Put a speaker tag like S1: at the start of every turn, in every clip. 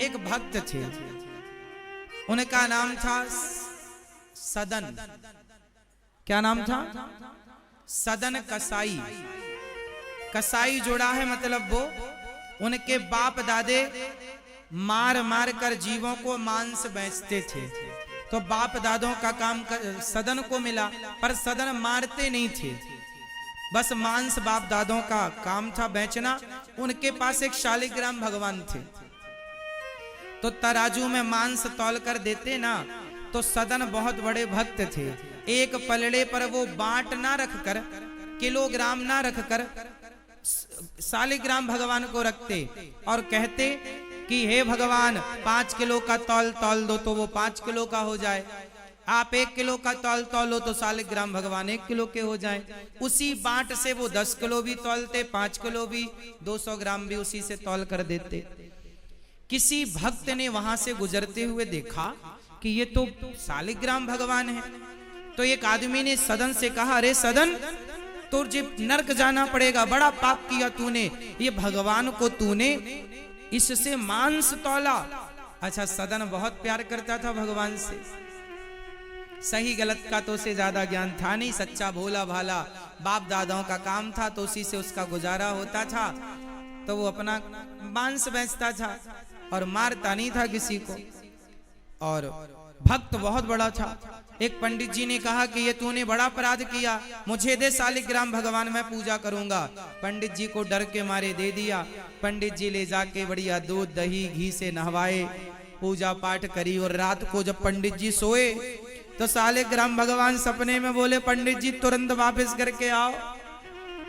S1: एक भक्त थे, उनका नाम था सदन। क्या नाम था? सदन कसाई। कसाई जोड़ा है मतलब वो उनके बाप दादे मार मार कर जीवों को मांस बेचते थे। तो बाप दादों का काम सदन को मिला, पर सदन मारते नहीं थे, बस मांस बाप दादों का काम था बेचना। उनके पास एक शालिग्राम भगवान थे, तो तराजू में मांस तौल कर देते ना। तो सदन बहुत बड़े भक्त थे, एक पलड़े पर वो बांट ना रखकर, किलोग्राम ना रखकर शालिग्राम भगवान को रखते और कहते कि हे भगवान 5 किलो का तौल तौल दो तो वो 5 किलो का हो जाए, आप 1 किलो का तौल तौलो तो शालिग्राम भगवान 1 किलो के हो जाए। उसी बांट से वो 10 किलो भी तौलते, 5 किलो भी, 200 ग्राम भी उसी से तौल कर देते। किसी भक्त ने वहां से गुजरते हुए देखा कि ये तो शालिग्राम भगवान है। तो एक आदमी ने सदन से कहा, अरे सदन, तुझे नरक जाना पड़ेगा, बड़ा पाप किया तूने, ये भगवान को तूने इससे मांस तौला। अच्छा, सदन बहुत प्यार करता था भगवान से, सही गलत का तो उसे ज्यादा ज्ञान था नहीं, सच्चा भोला भाला बाप दादाओं का काम था, तो उसी से उसका गुजारा होता था। तो वो अपना मांस बेचता था और मारता नहीं था किसी को, और भक्त बहुत बड़ा था। एक पंडित जी ने कहा कि ये तूने बड़ा अपराध किया, मुझे दे शालिग्राम भगवान, मैं पूजा करूंगा। पंडित जी को डर के मारे दे दिया। पंडित जी ले जाके बढ़िया दूध दही घी से नहवाए, पूजा पाठ करी, और रात को जब पंडित जी सोए तो शालिग्राम भगवान सपने में बोले, पंडित जी तुरंत वापस करके आओ।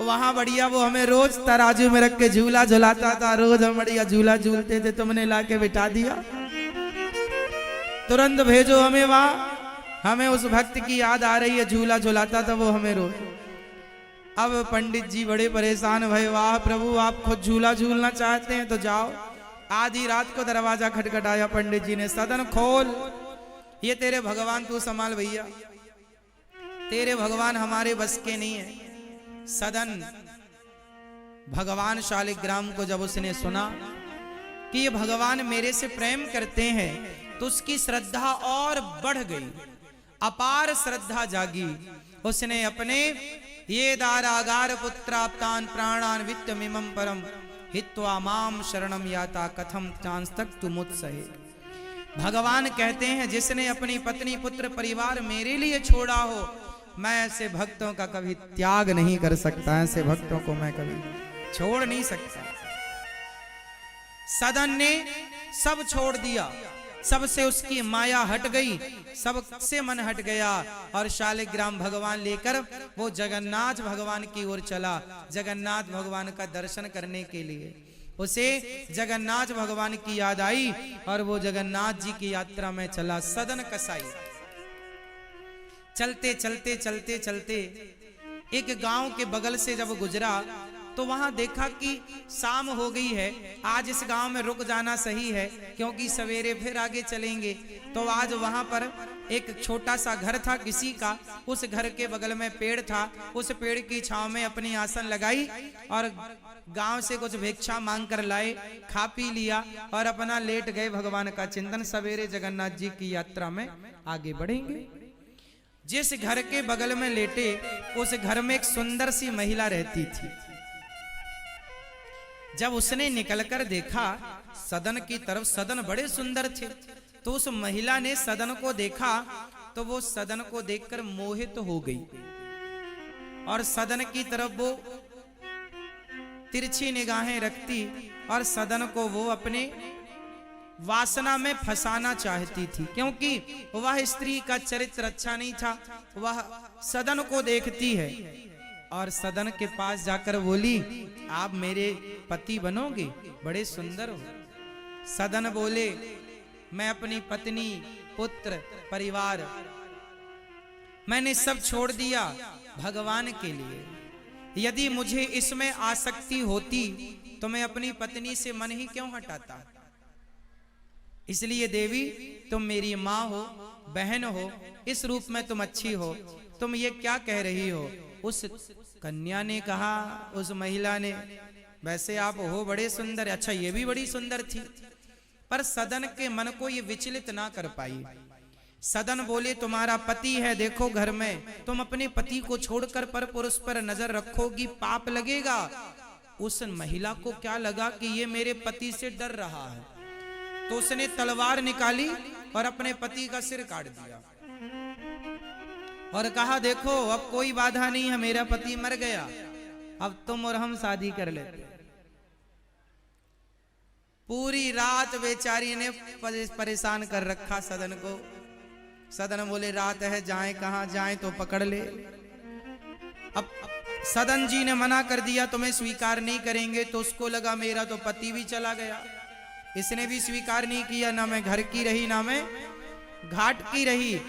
S1: वहां बढ़िया वो हमें रोज तराजू में रख के झूला झुलाता था, रोज हम बढ़िया झूला झूलते थे, तुमने लाके बिठा दिया, तुरंत भेजो हमें वहां, हमें उस भक्त की याद आ रही है, झूला झुलाता था वो हमें रोज। अब पंडित जी बड़े परेशान भय, वाह प्रभु, आप खुद झूला झूलना चाहते हैं तो जाओ। आधी रात को दरवाजा खटखटाया, पंडित जी ने, सदन खोल, ये तेरे भगवान तू संभाल भैया, तेरे भगवान हमारे बस के नहीं है। सदन भगवान शालिग्राम को जब उसने सुना कि ये भगवान मेरे से प्रेम करते हैं, तो उसकी श्रद्धा और बढ़ गई, अपार श्रद्धा जागी। उसने अपने ये दारागार पुत्राप्तान प्राणान वित्तमिमं परम हित्वा माम शरणम याता कथम चांस्तक तुमुत्सहे। भगवान कहते हैं, जिसने अपनी पत्नी पुत्र परिवार मेरे लिए छोड़ा हो, मैं ऐसे भक्तों का कभी त्याग नहीं कर सकता, ऐसे भक्तों को मैं कभी छोड़ नहीं सकता। सदन ने सब छोड़ दिया, सबसे उसकी माया हट गई, सबसे मन हट गया, और शालिग्राम भगवान लेकर वो जगन्नाथ भगवान की ओर चला, जगन्नाथ भगवान का दर्शन करने के लिए। उसे जगन्नाथ भगवान की याद आई और वो जगन्नाथ जी की यात्रा में चला। सदन कसाई चलते चलते चलते चलते एक गांव के बगल से जब गुजरा, तो वहां देखा कि शाम हो गई है, आज इस गांव में रुक जाना सही है, क्योंकि सवेरे फिर आगे चलेंगे। तो आज वहां पर एक छोटा सा घर था किसी का, उस घर के बगल में पेड़ था, उस पेड़ की छांव में अपनी आसन लगाई और गांव से कुछ भिक्षा मांग कर लाए, खा पी लिया और अपना लेट गए भगवान का चिंतन। सवेरे जगन्नाथ जी की यात्रा में आगे बढ़ेंगे। जिस घर के बगल में लेटे, उस घर में एक सुंदर सी महिला रहती थी। जब उसने निकलकर देखा सदन की तरफ, सदन बड़े सुंदर थे, तो उस महिला ने सदन को देखा, तो वो सदन को देखकर मोहित हो गई और सदन की तरफ वो तिरछी निगाहें रखती और सदन को वो अपने वासना में फंसाना चाहती थी, क्योंकि वह स्त्री का चरित्र अच्छा नहीं था। वह सदन को देखती है और सदन के पास जाकर बोली, आप मेरे पति बनोगे, बड़े सुंदर हो। सदन बोले, मैं अपनी पत्नी पुत्र परिवार मैंने सब छोड़ दिया भगवान के लिए। यदि मुझे इसमें आसक्ति होती तो मैं अपनी पत्नी से मन ही क्यों हटाता। इसलिए देवी, तुम मेरी माँ हो, बहन हो, इस रूप में तुम अच्छी हो, तुम ये क्या कह रही हो। उस कन्या ने कहा, उस महिला ने, वैसे आप हो बड़े सुंदर, अच्छा ये भी बड़ी सुंदर थी, पर सदन के मन को ये विचलित ना कर पाई। सदन बोले तुम्हारा पति है, देखो घर में, तुम अपने पति को छोड़कर पर पुरुष पर नजर रखोगी, पाप लगेगा। उस महिला को क्या लगा कि ये मेरे पति से डर रहा है, तो उसने तलवार निकाली और अपने पति का सिर काट दिया और कहा देखो अब कोई बाधा नहीं है, मेरा पति मर गया, अब तुम और हम शादी कर लेते। पूरी रात बेचारी ने परेशान कर रखा सदन को। सदन बोले रात है, जाएं कहां, जाएं तो पकड़ ले। अब सदन जी ने मना कर दिया, तुम्हें स्वीकार नहीं करेंगे, तो उसको लगा मेरा तो पति भी चला गया। इसने भी स्वीकार नहीं किया, ना मैं घर की रही ना मैं घाट की रही।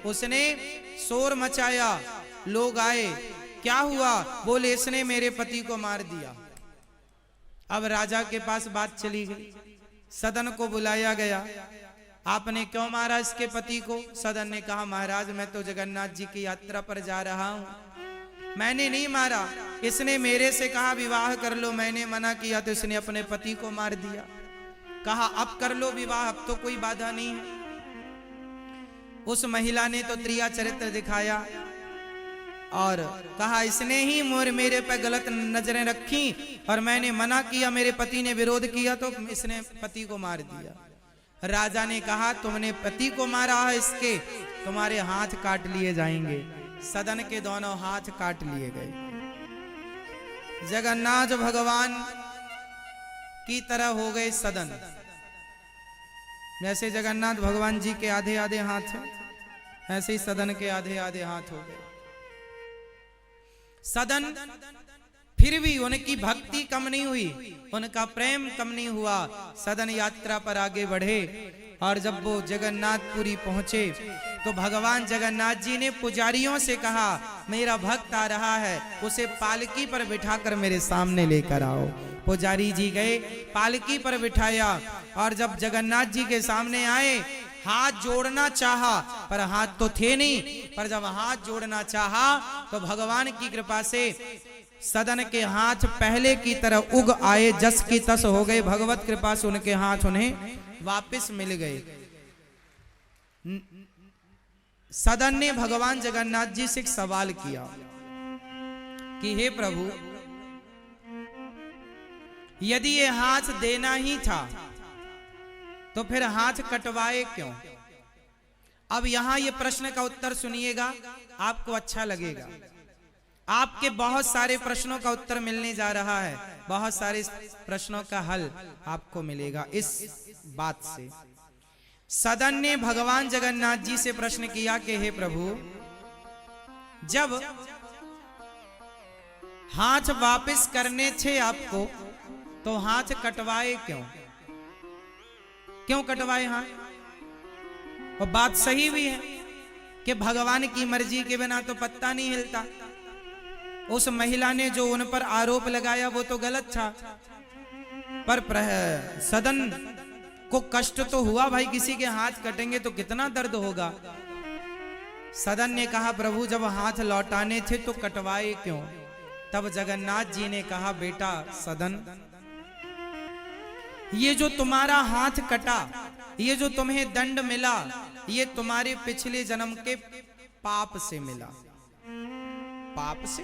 S1: उसने शोर मचाया, लोग आए, क्या हुआ? बोले इसने मेरे पति को मार दिया। अब राजा के पास बात चली गई, सदन को बुलाया गया, आपने क्यों मारा इसके पति को? सदन ने कहा महाराज मैं तो जगन्नाथ जी की यात्रा पर जा रहा हूं, मैंने नहीं मारा, इसने मेरे से कहा विवाह कर लो, मैंने मना किया तो इसने अपने पति को मार दिया। कहा अब कर लो विवाह, अब तो कोई बाधा नहीं है। उस महिला ने तो त्रिया चरित्र दिखाया और कहा इसने ही मेरे पे गलत नजरें रखी और मैंने मना किया, मेरे पति ने विरोध किया तो इसने पति को मार दिया। राजा ने कहा तुमने पति को मारा है, इसके तुम्हारे हाथ काट लिए जाएंगे। सदन के दोनों हाथ काट लिए गए। जगन्नाथ भगवान की तरह हो गए सदन। जैसे जगन्नाथ भगवान जी के आधे आधे हाथ हैं, ऐसे ही सदन के आधे आधे हाथ हो गए। सदन फिर भी उनकी भक्ति कम नहीं हुई, उनका प्रेम कम नहीं हुआ। सदन यात्रा पर आगे बढ़े और जब वो जगन्नाथपुरी पहुंचे तो भगवान जगन्नाथ जी ने पुजारियों से कहा मेरा भक्त आ रहा है, उसे पालकी पर बिठाकर मेरे सामने लेकर आओ। पुजारी जी गए, पालकी पर बिठाया और जब जगन्नाथ जी के सामने आए, हाथ जोड़ना चाहा पर हाथ तो थे नहीं, पर जब हाथ जोड़ना चाहा तो भगवान की कृपा से सदन के हाथ पहले की तरह उग आए, जस की तस हो गए। भगवत कृपा से उनके हाथ उन्हें वापस मिल गए। सदन ने भगवान जगन्नाथ जी से एक सवाल किया कि हे प्रभु, यदि ये हाथ देना ही था तो फिर हाथ कटवाए क्यों? अब यहां ये प्रश्न का उत्तर सुनिएगा, आपको अच्छा लगेगा। आपके बहुत सारे प्रश्नों का उत्तर मिलने जा रहा है, बहुत सारे प्रश्नों का हल आपको मिलेगा इस बात से। सदन ने भगवान जगन्नाथ जी से प्रश्न किया कि हे प्रभु, जब हाथ वापस करने थे आपको तो हाथ कटवाए क्यों? क्यों कटवाए हाथ? और बात सही भी है कि भगवान की मर्जी के बिना तो पत्ता नहीं हिलता। उस महिला ने जो उन पर आरोप लगाया वो तो गलत था, पर सदन को कष्ट तो हुआ, भाई किसी के हाथ कटेंगे तो कितना दर्द होगा। सदन ने कहा प्रभु जब हाथ लौटाने थे तो कटवाए क्यों? तब जगन्नाथ जी ने कहा बेटा सदन, ये जो तुम्हारा हाथ कटा, ये जो तुम्हें दंड मिला, ये तुम्हारे पिछले जन्म के पाप से मिला। पाप से?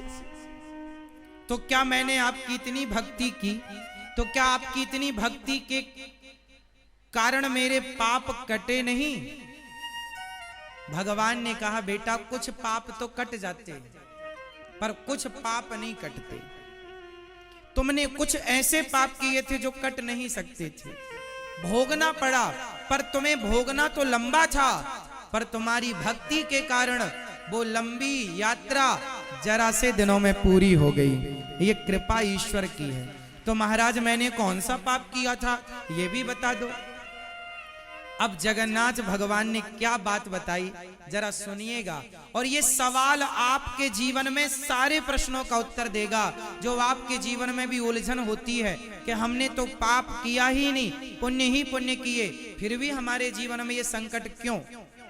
S1: तो क्या मैंने आपकी इतनी भक्ति की, तो क्या आपकी इतनी भक्ति के कारण मेरे पाप कटे नहीं? भगवान ने कहा बेटा कुछ पाप तो कट जाते पर कुछ पाप नहीं कटते। तुमने कुछ ऐसे पाप किए थे जो कट नहीं सकते थे, भोगना पड़ा, पर तुम्हें भोगना तो लंबा था, पर तुम्हारी भक्ति के कारण वो लंबी यात्रा जरा से दिनों में पूरी हो गई। ये कृपा ईश्वर की है। तो महाराज मैंने कौन सा पाप किया था ये भी बता दो। अब जगन्नाथ भगवान ने क्या बात बताई जरा सुनिएगा, और ये सवाल आपके जीवन में सारे प्रश्नों का उत्तर देगा जो आपके जीवन में भी उलझन होती है कि हमने तो पाप किया ही नहीं, पुण्य ही पुण्य किए, फिर भी हमारे जीवन में ये संकट क्यों?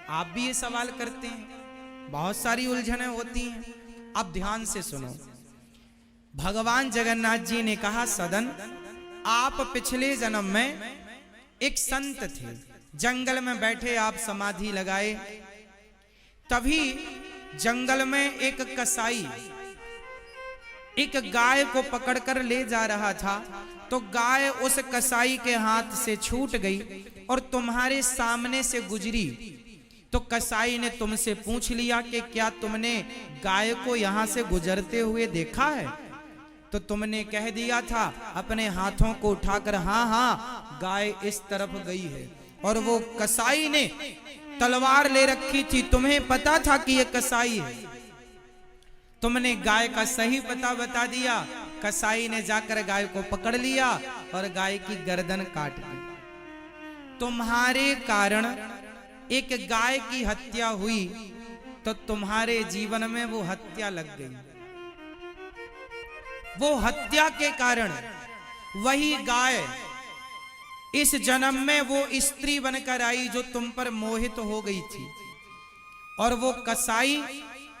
S1: आप भी ये सवाल करते हैं, बहुत सारी उलझनें होती हैं। अब ध्यान से सुनो। भगवान जगन्नाथ जी ने कहा सदन, आप पिछले जन्म में एक संत थे, जंगल में बैठे आप समाधि लगाए, तभी जंगल में एक कसाई एक गाय को पकड़कर ले जा रहा था। तो गाय उस कसाई के हाथ से छूट गई और तुम्हारे सामने से गुजरी। तो कसाई ने तुमसे पूछ लिया कि क्या तुमने गाय को यहां से गुजरते हुए देखा है? तो तुमने कह दिया था अपने हाथों को उठाकर, हाँ हाँ गाय इस तरफ गई है। और वो कसाई ने तलवार ले रखी थी, तुम्हें पता था कि ये कसाई है। तुमने गाय का सही पता बता दिया। कसाई ने जाकर गाय को पकड़ लिया और गाय की गर्दन काट दी। तुम्हारे कारण एक गाय की हत्या हुई, तो तुम्हारे जीवन में वो हत्या लग गई। वो हत्या के कारण वही गाय इस जन्म में वो स्त्री बनकर आई जो तुम पर मोहित हो गई थी, और वो कसाई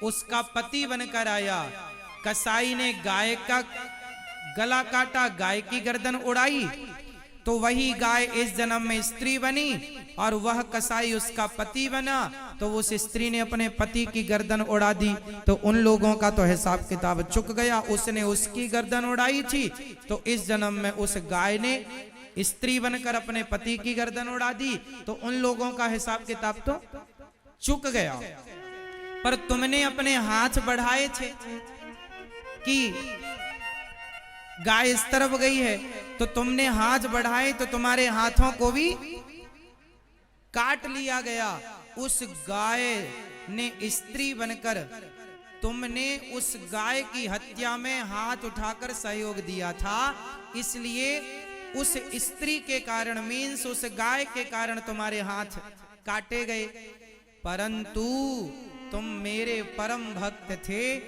S1: उसका पति बनकर आया। कसाई ने गाय का गला काटा, गाय की गर्दन उड़ाई, तो वही गाय इस जन्म में स्त्री बनी और वह कसाई उसका पति बना। तो उस स्त्री ने अपने पति की गर्दन उड़ा दी, तो उन लोगों का तो हिसाब किताब चुक गया। उसने उसकी गर्दन उड़ाई थी, तो इस जन्म में उस गाय ने स्त्री बनकर अपने पति की गर्दन उड़ा दी, तो उन लोगों का हिसाब किताब तो चुक गया। पर तुमने अपने हाथ बढ़ाए थे कि गाय इस तरफ गई है, तो तुमने हाथ बढ़ाए तो तुम्हारे हाथों को भी काट लिया गया। उस गाय ने स्त्री बनकर तुमने उस गाय की हत्या में हाथ उठाकर सहयोग दिया था, इसलिए उस स्त्री के कारण मीन्स उस गाय के कारण तुम्हारे हाथ काटे गए। परंतु तुम मेरे परम भक्त थे,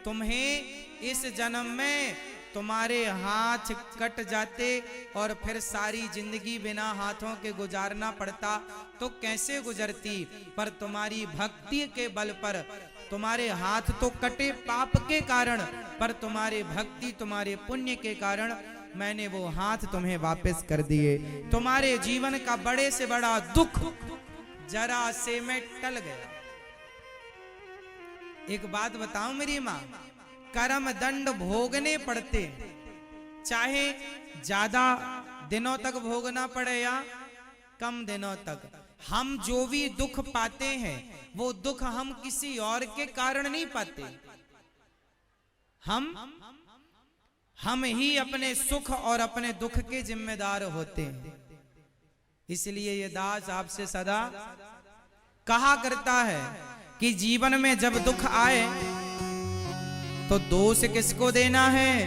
S1: तुम्हें इस जन्म में तुम्हारे हाथ कट जाते और फिर सारी जिंदगी बिना हाथों के गुजारना पड़ता तो कैसे गुजरती। पर तुम्हारी भक्ति के बल पर तुम्हारे हाथ तो कटे पाप के कारण, पर तुम्हारे भक्ति तुम्हारे पुण्य के कारण मैंने वो हाथ तुम्हें वापस कर दिए। तुम्हारे जीवन का बड़े से बड़ा दुख जरा से में टल गया। एक बात बताऊं मेरी मां, कर्म दंड भोगने पड़ते, चाहे ज्यादा दिनों तक भोगना पड़े या कम दिनों तक। हम जो भी दुख पाते हैं वो दुख हम किसी और के कारण नहीं पाते, हम ही अपने सुख और अपने दुख के जिम्मेदार होते हैं। इसलिए ये दास आपसे सदा कहा करता है कि जीवन में जब दुख आए तो दोष किसको देना है?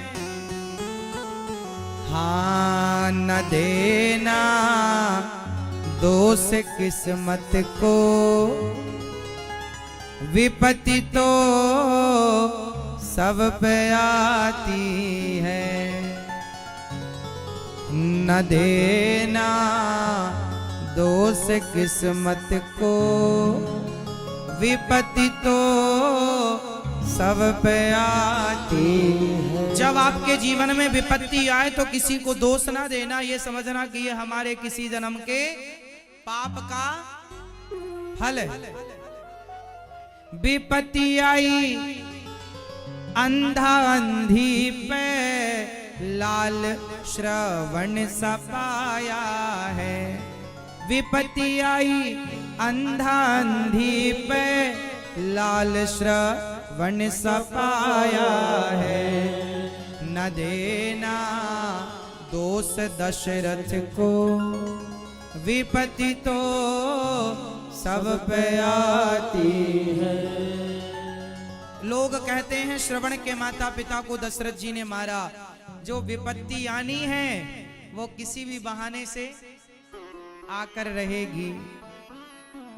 S1: हाँ न देना दोष किस्मत को, विपत्ति तो सब पे आती है। न देना दोष किस्मत को, विपत्ति तो सब पे आती है। जब आपके जीवन में विपत्ति आए तो किसी को दोष ना देना, ये समझना कि ये हमारे किसी जन्म के पाप का फल है। विपत्ति आई अंधा अंधी पे, लाल श्रवण सपाया है। विपत्ति आई अंधा अंधी पे, लाल श्रवण सपाया है। न देना दोष दशरथ को, विपत्ति तो सब पे आती है। लोग कहते हैं श्रवण के माता पिता को दशरथ जी ने मारा। जो विपत्ति आनी है वो किसी भी बहाने से आकर रहेगी।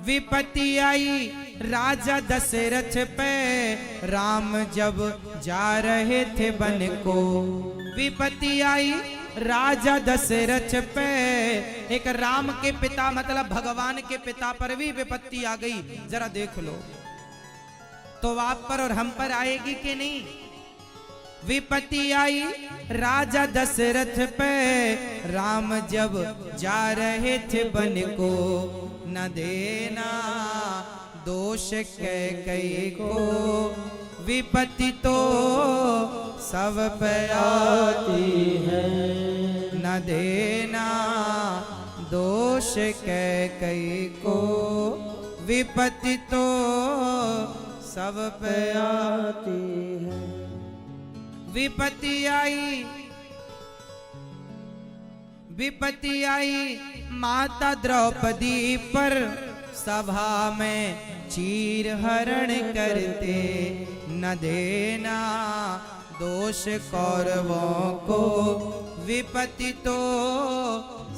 S1: विपत्ति आई राजा दशरथ पे, राम जब जा रहे थे वन को। विपत्ति आई राजा दशरथ पे, एक राम के पिता मतलब भगवान के पिता पर भी विपत्ति आ गई। जरा देख लो तो आप पर और हम पर आएगी कि नहीं? विपत्ति आई राजा दशरथ पे, राम जब जा रहे थे वन को, न देना दोष कैकेयी को, विपत्ति तो सब पे आती है, न देना दोष कैकेयी को, विपत्ति तो सब पे आती है। विपत्ति आई माता द्रौपदी पर, सभा में चीर हरण करते, न देना दोष कौरवों को, विपत्ति तो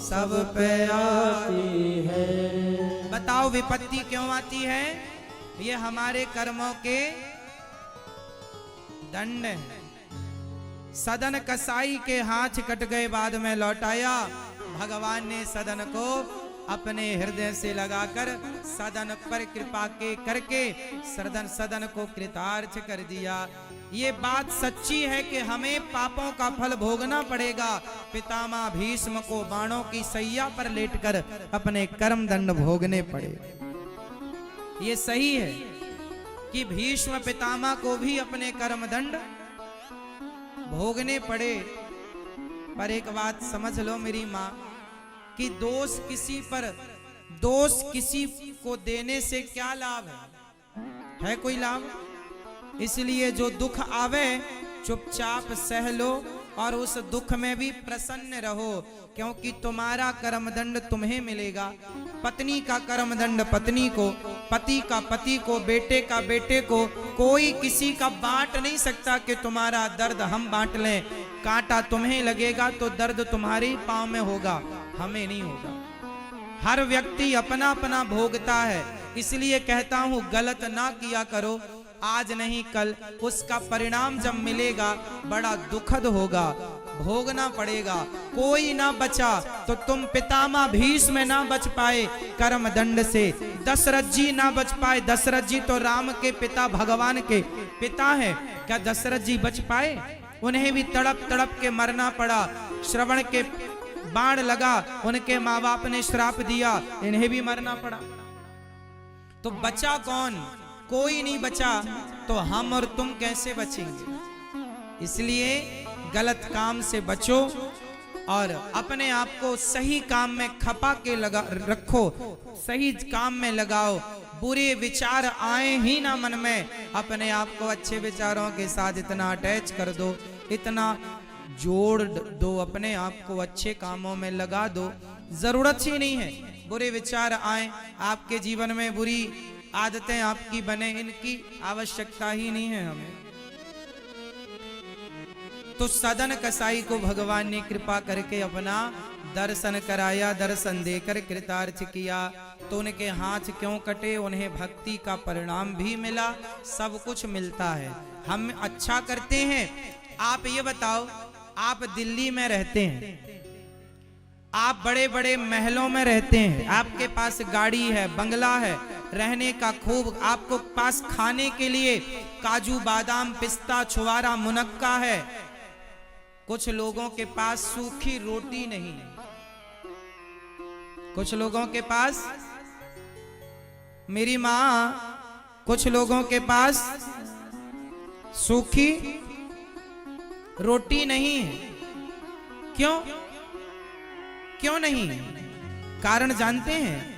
S1: सब पे आती है। बताओ विपत्ति क्यों आती है? ये हमारे कर्मों के दंड है। सदन कसाई के हाथ कट गए, बाद में लौटाया। भगवान ने सदन को अपने हृदय से लगाकर सदन पर कृपा के करके सदन को कृतार्थ कर दिया। ये बात सच्ची है कि हमें पापों का फल भोगना पड़ेगा। पितामह भीष्म को बाणों की सैया पर लेटकर अपने कर्म दंड भोगने पड़े। ये सही है कि भीष्म पितामह को भी अपने कर्म दंड भोगने पड़े। पर एक बात समझ लो मेरी माँ, कि दोष किसी को देने से क्या लाभ है कोई लाभ? इसलिए जो दुख आवे चुपचाप सह लो और उस दुख में भी प्रसन्न रहो, क्योंकि तुम्हारा कर्मदंड तुम्हें मिलेगा। पत्नी का कर्मदंड पत्नी को, पति का पति को, बेटे का बेटे को, कोई किसी का बांट नहीं सकता कि तुम्हारा दर्द हम बांट लें। कांटा तुम्हें लगेगा तो दर्द तुम्हारे पांव में होगा, हमें नहीं होगा। हर व्यक्ति अपना अपना भोगता है। इसलिए कहता हूं गलत ना किया करो, आज नहीं कल उसका परिणाम जब मिलेगा बड़ा दुखद होगा, भोगना पड़ेगा। कोई ना बचा तो तुम पितामह भीष्म ना बच पाए कर्म दंड से, दशरथ जी ना बच पाए। दशरथ जी तो राम के पिता, भगवान के पिता हैं। क्या दशरथ जी बच पाए? उन्हें भी तड़प तड़प के मरना पड़ा। श्रवण के बाण लगा, उनके माँ बाप ने श्राप दिया, इन्हें भी मरना पड़ा। तो बचा कौन? कोई नहीं बचा, तो हम और तुम कैसे बचेंगे? इसलिए गलत काम से बचो और अपने आप को सही काम में खपा के लगा रखो, सही काम में लगाओ। बुरे विचार आए ही ना मन में, अपने आप को अच्छे विचारों के साथ इतना अटैच कर दो, इतना जोड़ दो, अपने आप को अच्छे कामों में लगा दो। जरूरत ही नहीं है बुरे विचार आए आपके जीवन में, बुरी आदतें आपकी बने, इनकी आवश्यकता ही नहीं है हमें। तो सदन कसाई को भगवान ने कृपा करके अपना दर्शन कराया, दर्शन देकर कृतार्थ किया। तो उनके हाथ क्यों कटे? उन्हें भक्ति का परिणाम भी मिला, सब कुछ मिलता है। हम अच्छा करते हैं। आप ये बताओ, आप दिल्ली में रहते हैं, आप बड़े बड़े महलों में रहते हैं, आपके पास गाड़ी है, बंगला है, रहने का खूब, आपको पास खाने के लिए काजू बादाम पिस्ता छुआरा मुनक्का है। कुछ लोगों के पास सूखी रोटी नहीं है, कुछ लोगों के पास, मेरी माँ, कुछ लोगों के पास सूखी रोटी नहीं है। क्यों नहीं? कारण जानते हैं?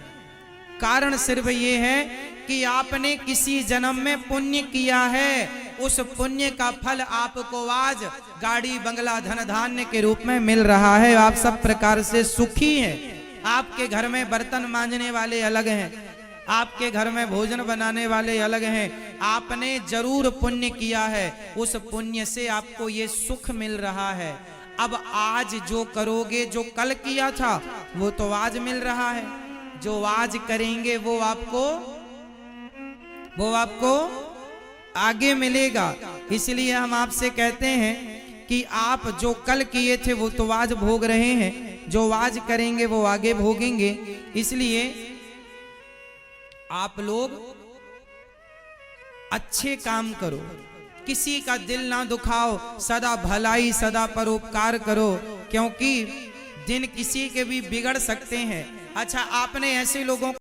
S1: कारण सिर्फ ये है कि आपने किसी जन्म में पुण्य किया है, उस पुण्य का फल आपको आज गाड़ी बंगला धन धान्य के रूप में मिल रहा है। आप सब प्रकार से सुखी हैं। आपके घर में बर्तन मांजने वाले अलग हैं, आपके घर में भोजन बनाने वाले अलग हैं। आपने जरूर पुण्य किया है, उस पुण्य से आपको ये सुख मिल रहा है। अब आज जो करोगे, जो कल किया था वो तो आज मिल रहा है, जो आज करेंगे वो आपको आगे मिलेगा। इसलिए हम आपसे कहते हैं कि आप जो कल किए थे वो तो आज भोग रहे हैं, जो आज करेंगे वो आगे भोगेंगे। इसलिए आप लोग अच्छे काम करो। किसी का दिल ना दुखाओ, सदा भलाई सदा परोपकार करो, क्योंकि दिन किसी के भी बिगड़ सकते हैं। अच्छा, आपने ऐसे लोगों